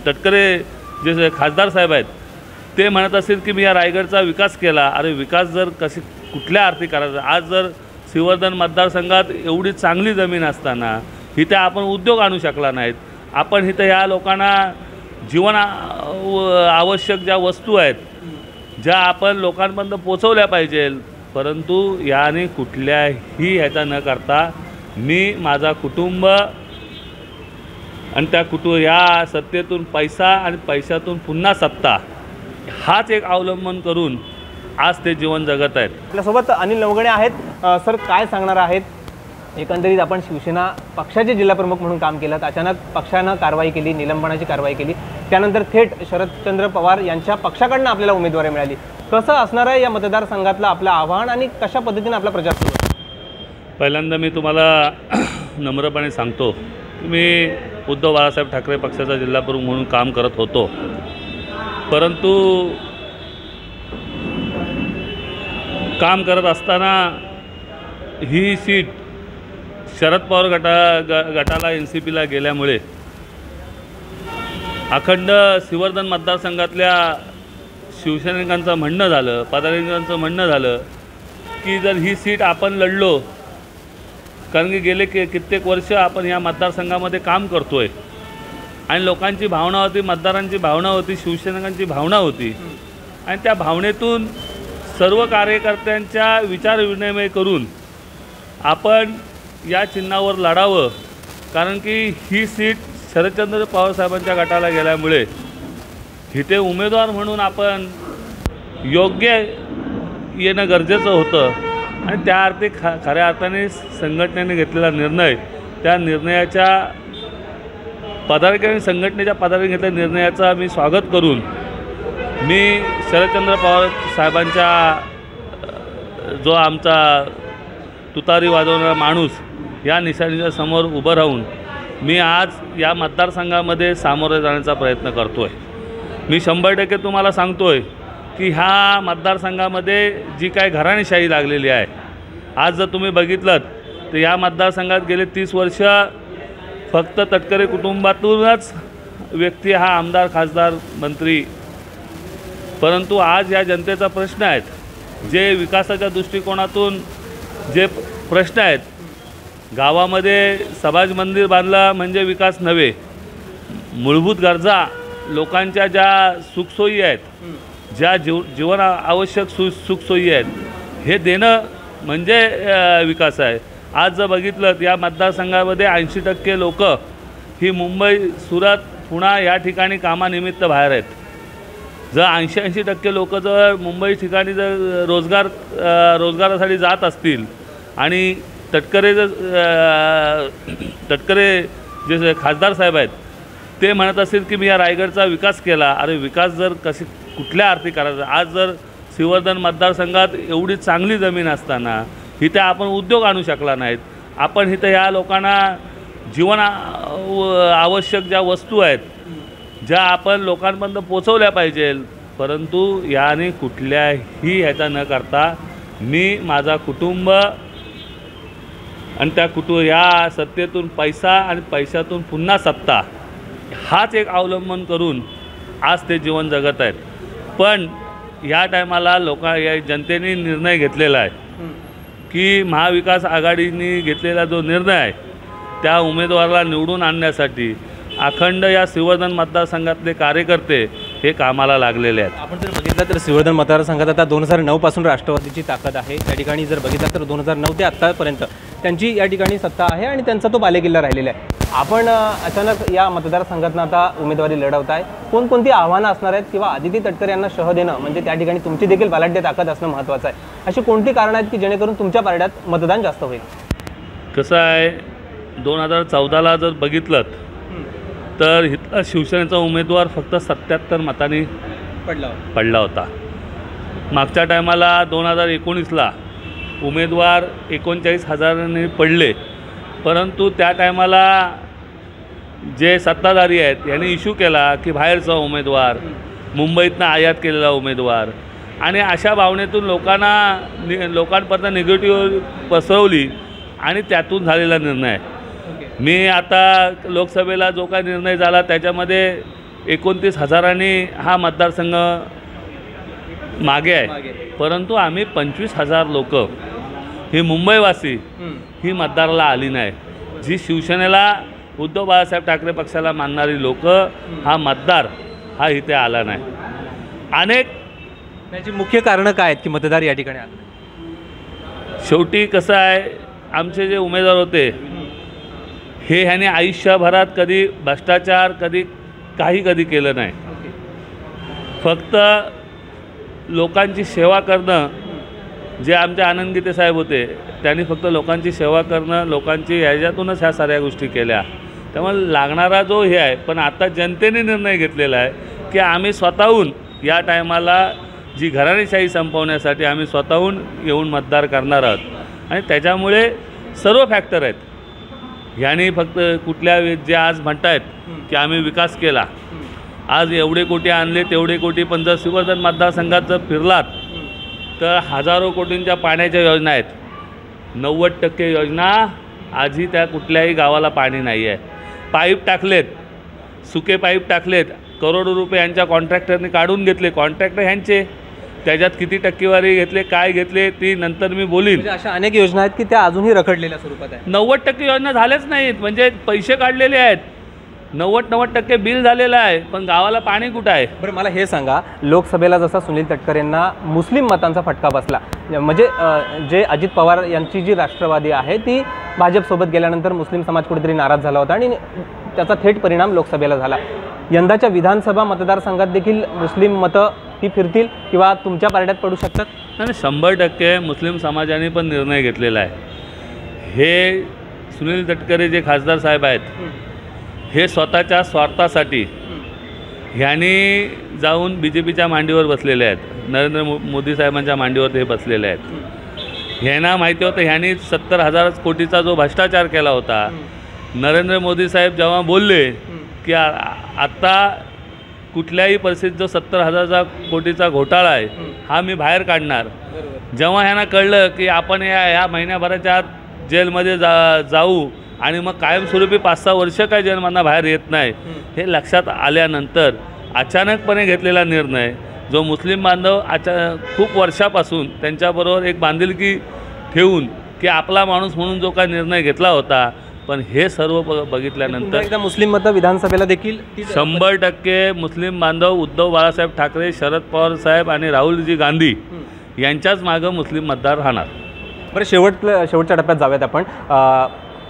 तटकरे जे खासदार साहेब आहेत ते म्हणत असतील की मी या रायगडचा विकास केला. अरे विकास जर कुठल्या अर्थी करायचा? आज जर श्रीवर्धन मतदारसंघात एवढी चांगली जमीन असताना इथे आपण उद्योग आणू शकला नाहीत. आपण इथं या लोकांना जीवन आवश्यक ज्या वस्तू आहेत ज्या आपण लोकांपर्यंत पोचवल्या पाहिजे, परंतु याने कुठल्याही ह्याचा न करता मी माझा कुटुंब आणि त्या या सत्तेतून पैसा आणि पैशातून पुन्हा सत्ता हाच एक अवलंबन करून आज ते जीवन जगत आहेत. आपल्यासोबत अनिल नवगणे आहेत. सर, काय सांगणार आहेत? एकंदरीत आपण शिवसेना पक्षाचे जिल्हाप्रमुख म्हणून काम केलं, अचानक पक्षानं कारवाई केली, निलंबनाची कारवाई केली, त्यानंतर थेट शरदचंद्र पवार यांच्या पक्षाकडून आपल्याला उमेदवारी मिळाली. कसं असणार आहे या मतदारसंघातलं आपलं आव्हान आणि कशा पद्धतीने आपला प्रचार सुरू आहे? पहिल्यांदा मी तुम्हाला नम्रपणे सांगतो की मी उद्धव बाळासाहेब ठाकरे पक्षाचा जिल्हाप्रमुख म्हणून काम करत होतो, परंतु काम करत असताना ही सीट शरद पवार गटाला NCPला गेल्यामुळे अखंड श्रीवर्धन मतदारसंघातल्या शिवसैनिकांचं म्हणणं झालं, पदाधिकाऱ्यांचं म्हणणं झालं की जर ही सीट आपण लढलो, कारण की गेले कित्येक वर्ष आपण या मतदारसंघामध्ये काम करतो आहे आणि लोकांची भावना होती, मतदारांची भावना होती, शिवसैनिकांची भावना होती आणि त्या भावनेतून सर्व कार्यकर्त्यांच्या विचारविनिमय करून आपण या चिन्हावर लढावं, कारण की ही सीट शरदचंद्र पवार साहेबांच्या गटाला गेल्यामुळे इथे उमेदवार म्हणून आपण योग्य येणं गरजेचं होतं आणि त्या अर्थी खऱ्या अर्थाने संघटनेने घेतलेला निर्णय, त्या निर्णयाच्या पदाधिकारी संघटनेच्या पदाधिकारी घेतलेल्या निर्णयाचा मी स्वागत करून मी शरदचंद्र पवार साहेबांच्या जो आमचा तुतारी वाजवणारा माणूस या निशाणीच्या समोर उभं राहून मी आज या मतदारसंघामध्ये सामोरे जाण्याचा प्रयत्न करतो आहे. मी 100% तुम्हाला सांगतो आहे की ह्या मतदारसंघामध्ये जी काय घराणेशाही लागलेली आहे, आज जर तुम्ही बघितलं तर या मतदारसंघात गेले 30 वर्ष फक्त तटकरे कुटुंबातूनच व्यक्ती हा आमदार, खासदार, मंत्री, परंतु आज या जनतेचा प्रश्न आहेत, जे विकासाच्या दृष्टिकोनातून जे प्रश्न आहेत, गावामध्ये समाज मंदिर बांधलं म्हणजे विकास नव्हे, मूलभूत गरजा लोकांच्या ज्या सुखसोयी आहेत, ज्या जीवन आवश्यक सुखसोयी आहेत, हे देणं म्हणजे विकास आहे. आज जर बघितलं तर या मतदारसंघामध्ये 80% लोक ही मुंबई, सुरत, पुणे या ठिकाणी कामानिमित्त बाहेर आहेत. जर 80% लोक जर मुंबई ठिकाणी जर रोजगारासाठी जात असतील आणि तटकरे जे खासदार साहेब आहेत ते म्हणत असतील की मी या रायगडचा विकास केला. अरे विकास जर कुठल्या अर्थी करायचा? आज जर श्रीवर्धन मतदारसंघात एवढी चांगली जमीन असताना इथे आपण उद्योग आणू शकला नाहीत. आपण इथं या लोकांना जीवन आवश्यक ज्या वस्तू आहेत ज्या आपण लोकांपर्यंत पोचवल्या पाहिजे, परंतु याने कुठल्याही ह्याचा न करता मी माझा कुटुंब आणि त्या या सत्तेतून पैसा आणि पैशातून पुन्हा सत्ता हाच एक अवलंबन करून आज ते जीवन जगत आहेत. पण या टायमाला या जनतेने निर्णय घेतलेला आहे की महाविकास आघाडीने घेतलेला जो निर्णय आहे त्या उमेदवाराला निवडून आणण्यासाठी अखंड या श्रीवर्धन मतदारसंघातले कार्यकर्ते हे कामाला लागलेले आहेत. आपण जर बघितलं तर श्रीवर्धन मतदारसंघात आता 2009 पासून राष्ट्रवादीची ताकद आहे. त्या ठिकाणी जर बघितलं तर 2009 ते आत्तापर्यंत त्यांची या ठिकाणी सत्ता आहे आणि त्यांचा तो बालेकिल्ला राहिलेला आहे. आपण अचानक या मतदारसंघातनं आता उमेदवारी लढवत आहे. कोणकोणती आव्हानं असणार आहेत किंवा आदिती तटकरे यांना शह देणं म्हणजे त्या ठिकाणी तुमची देखील बलाढ्य ताकद असणं महत्त्वाचं आहे. अशी कोणती कारणं आहेत की जेणेकरून तुमच्या पारड्यात मतदान जास्त होईल? कसं आहे, 2014ला जर बघितलं तर इथला शिवसेनेचा उमेदवार फक्त 77 मतांनी पडला होता. मागच्या टायमाला 2019ला उमेदवार 39,000 पडले, परंतु त्या टायमाला जे सत्ताधारी आहेत यांनी इश्यू केला की बाहेरचा उमेदवार, मुंबईतनं आयात केलेला उमेदवार, आणि अशा भावनेतून लोकांपर्यंत निगेटिव्ह पसरवली आणि त्यातून झालेला निर्णय. मी आता लोकसभेला जो काही निर्णय झाला त्याच्यामध्ये 29,000 हा मतदारसंघ मागे आहे, परंतु आम्ही 25,000 लोक ही मुंबईवासी ही मतदाराला आली नाही. जी शिवसेनेला उद्धव बाळासाहेब ठाकरे पक्षाला मानणारी लोक हा मतदार हा इथे आला नाही. अनेक त्याची मुख्य कारणं काय आहेत की मतदार या ठिकाणी आले? शेवटी कसं आहे, आमचे जे उमेदवार होते हे ह्याने आयुष्यभरात कधी भ्रष्टाचार कधी केलं नाही. फक्त लोकांची सेवा करणं. जे आमचे आनंद गीते साहेब होते त्यांनी फक्त लोकांची सेवा करणं, लोकांची ह्याच्यातूनच ह्या साऱ्या गोष्टी केल्या. त्यामुळे लागणारा जो हे आहे, पण आता जनतेने निर्णय घेतलेला आहे की आम्ही स्वतःहून या टायमाला जी घराणेशाही संपवण्यासाठी आम्ही स्वतःहून येऊन मतदार करणार आहोत. आणि त्याच्यामुळे सर्व फॅक्टर आहेत. ह्यानी फक्त कुठल्या जे आज म्हणतायत की आम्ही विकास केला, आज एवढे कोटी आणले तेवढे कोटी, पण जर श्रीवर्धन मतदारसंघात जर फिरलात तर हजारो कोटींच्या पाण्याच्या योजना आहेत. 90% योजना आजही त्या कुठल्याही गावाला पाणी नाही आहे. पाईप टाकलेत, सुके पाईप टाकलेत, करोडो रुपये यांच्या कॉन्ट्रॅक्टरने काढून घेतले. कॉन्ट्रॅक्टर ह्यांचे, त्याच्यात किती टक्केवारी घेतले काय घेतले ती नंतर मी बोलीन. म्हणजे अशा अनेक योजना आहेत की त्या अजूनही रखडलेल्या स्वरूपात आहेत. 90% योजना झाल्याच नाहीत, म्हणजे पैसे काढलेले आहेत. 90% बिल झालेलं आहे, पण गावाला पाणी कुठं आहे? बरं, मला हे सांगा, लोकसभेला जसा सुनील तटकरे यांना मुस्लिम मतांचा फटका बसला, म्हणजे जे अजित पवार यांची जी राष्ट्रवादी आहे ती भाजपसोबत गेल्यानंतर मुस्लिम समाज कुठेतरी नाराज झाला होता आणि त्याचा थेट परिणाम लोकसभेला झाला. यंदाच्या विधानसभा मतदारसंघात देखील मुस्लिम मतं ती फिरतील किंवा तुमच्या पारड्यात पडू शकतात? नाही, 100% मुस्लिम समाजाने पण निर्णय घेतलेला आहे. हे सुनील तटकरे जे खासदार साहेब आहेत हे स्वतःच्या स्वार्थासाठी ह्यांनी जाऊन BJPच्या मांडीवर बसलेले आहेत. नरेंद्र मोदी साहेबांच्या मांडीवर ते बसलेले आहेत. ह्यांना माहिती होतं ह्यांनी 70,000 कोटीचा जो भ्रष्टाचार केला होता. नरेंद्र मोदी साहेब जेव्हा बोलले की आत्ता कुठल्याही परिस्थितीत जो 70,000 कोटीचा घोटाळा आहे हा मी बाहेर काढणार, जेव्हा ह्यांना कळलं की आपण या महिन्याभराच्या आत जेलमध्ये जाऊ आणि मग कायमस्वरूपी 5-6 वर्ष काय जेलमधनं बाहेर येत नाही, हे लक्षात आल्यानंतर अचानकपणे घेतलेला निर्णय जो मुस्लिम बांधव खूप वर्षापासून त्यांच्याबरोबर एक बांधिलकी ठेवून की आपला माणूस म्हणून जो काय निर्णय घेतला होता, पण हे सर्व बघितल्यानंतर एकदा मुस्लिम मतं विधानसभेला देखील 100% मुस्लिम बांधव उद्धव बाळासाहेब ठाकरे, शरद पवार साहेब आणि राहुलजी गांधी यांच्याच मागं मुस्लिम मतदार राहणार. बरं, शेवटच्या टप्प्यात जाऊयात आपण.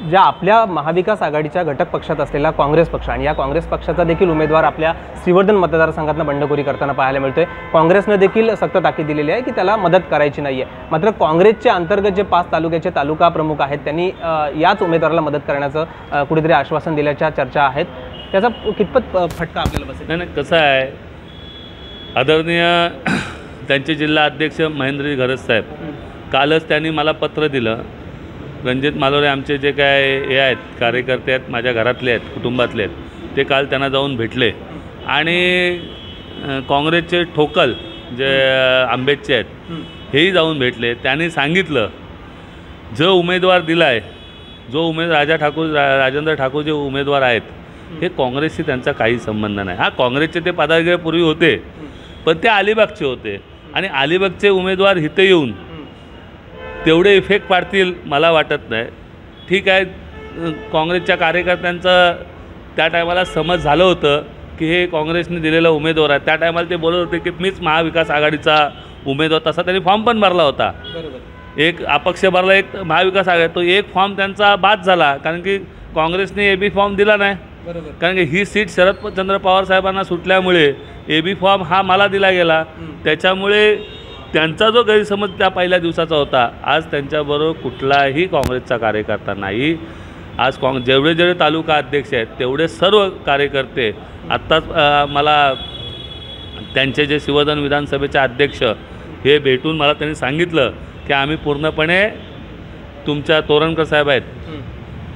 ज्या आपल्या महाविकास आघाडीच्या घटक पक्षात असलेला काँग्रेस पक्ष आणि या काँग्रेस पक्षाचा देखील उमेदवार आपल्या श्रीवर्धन मतदारसंघातनं बंडखोरी करताना पाहायला मिळतोय. काँग्रेसनं देखील सक्त ताकीद दिलेली आहे की त्याला मदत करायची नाही आहे. मात्र काँग्रेसचे अंतर्गत जे 5 तालुक्याचे तालुका प्रमुख आहेत त्यांनी याच उमेदवाराला मदत करण्याचं कुठेतरी आश्वासन दिल्याच्या चर्चा आहेत. त्याचा कितपत फटका आपल्याला बसेल? नाही, कसं आहे, आदरणीय त्यांचे जिल्हा अध्यक्ष महेंद्रजी घरत साहेब कालच त्यांनी मला पत्र दिलं. रणजित मालोरे आमचे जे काय हे आहेत कार्यकर्ते आहेत, माझ्या घरातले आहेत, कुटुंबातले आहेत, ते काल त्यांना जाऊन भेटले. आणि काँग्रेसचे ठोकल जे आंबेडचे आहेत हेही जाऊन भेटले. त्यांनी सांगितलं जो उमेदवार दिला आहे, जो राजेंद्र ठाकूर जे उमेदवार आहेत हे काँग्रेसशी त्यांचा काही संबंध नाही. हा, काँग्रेसचे ते पदाधिकारी होते, पण ते अलिबागचे होते आणि अलिबागचे उमेदवार इथे येऊन तेवढे इफेक्ट पाडतील मला वाटत नाही. ठीक आहे, काँग्रेसच्या कार्यकर्त्यांचं त्या टायमाला समज झालं होतं की हे काँग्रेसने दिलेला उमेदवार आहे. त्या टायमाला ते बोलत होते की मीच महाविकास आघाडीचा उमेदवार. तसा त्यांनी फॉर्म पण भरला होता, एक अपक्ष भरला, एक महाविकास आघाडी. तो एक फॉर्म त्यांचा बाद झाला कारण की काँग्रेसने AB फॉर्म दिला नाही. कारण की ही सीट शरदचंद्र पवार साहेबांना सुटल्यामुळे AB फॉर्म हा मला दिला गेला. त्याच्यामुळे त्यांचा जो गैरसमज त्या पहिल्या दिवसाचा होता, आज त्यांच्याबरोबर कुठलाही काँग्रेसचा कार्यकर्ता नाही. आज जेवढे तालुका अध्यक्ष आहेत तेवढे सर्व कार्यकर्ते आत्ताच मला त्यांचे जे श्रीवर्धन विधानसभेचे अध्यक्ष हे भेटून मला त्यांनी सांगितलं की आम्ही पूर्णपणे तुमच्या तोरणकर साहेब आहेत,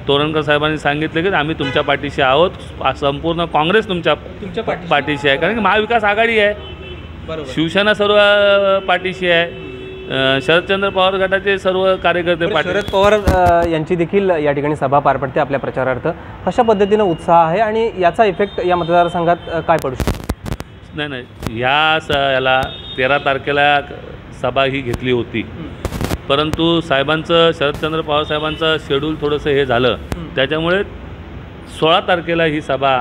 तोरणकर साहेबांनी सांगितलं की आम्ही तुमच्या पाठीशी आहोत. संपूर्ण काँग्रेस तुमच्या पाठीशी आहे, कारण की महाविकास आघाडी आहे, शिवसेना सर्व पाठीशी आहे. शरदचंद्र पवार गटाचे सर्व कार्यकर्ते पाटील शरद पवार यांची देखील या ठिकाणी सभा पार पडते आपल्या प्रचारार्थ. कशा पद्धतीनं उत्साह आहे आणि याचा इफेक्ट या मतदारसंघात काय पडू शकतो? नाही याला 13 तारखेला सभा ही घेतली होती, परंतु साहेबांचं शरदचंद्र पवार साहेबांचं शेड्यूल थोडंसं हे झालं, त्याच्यामुळे 16 तारखेला ही सभा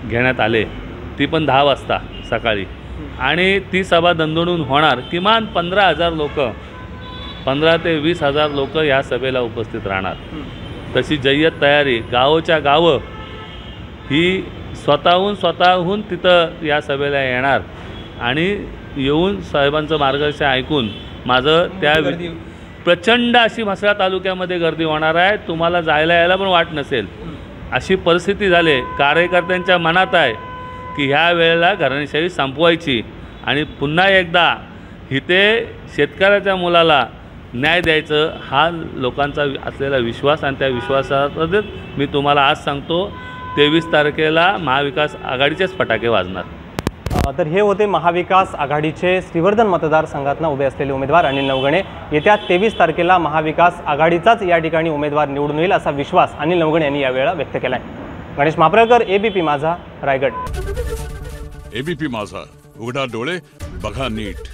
घेण्यात आले, ती पण 10 वाजता सकाळी. आणि ती सभा दणदणून होणार. किमान 15,000 लोक, 15 ते 20,000 लोक या सभेला उपस्थित राहणार. तशी जय्यत तयारी गावोच्या गावं ही स्वतःहून तिथं या सभेला येणार आणि येऊन साहेबांचं मार्गदर्शन ऐकून माझं त्या प्रचंड अशी म्हसळा तालुक्यामध्ये गर्दी होणार आहे. तुम्हाला जायला यायला पण वाट नसेल अशी परिस्थिती झाली. कार्यकर्त्यांच्या मनात आहे की ह्या वेळेला घराणेशाही संपवायची आणि पुन्हा एकदा इथे शेतकऱ्याच्या मुलाला न्याय द्यायचं, हा लोकांचा असलेला विश्वास. आणि त्या विश्वासातच मी तुम्हाला आज सांगतो 23 तारखेला महाविकास आघाडीचेच फटाके वाजणार. तर हे होते महाविकास आघाडीचे श्रीवर्धन मतदारसंघातनं उभे असलेले उमेदवार अनिल नवघणे. येत्या 23 तारखेला महाविकास आघाडीचाच या ठिकाणी उमेदवार निवडून येईल असा विश्वास अनिल नवघणे यांनी यावेळेला व्यक्त केला आहे. गणेश मापरकर, एबीपी माझा, रायगड. एबीपी माझा, उघडा डोळे बघा नीट.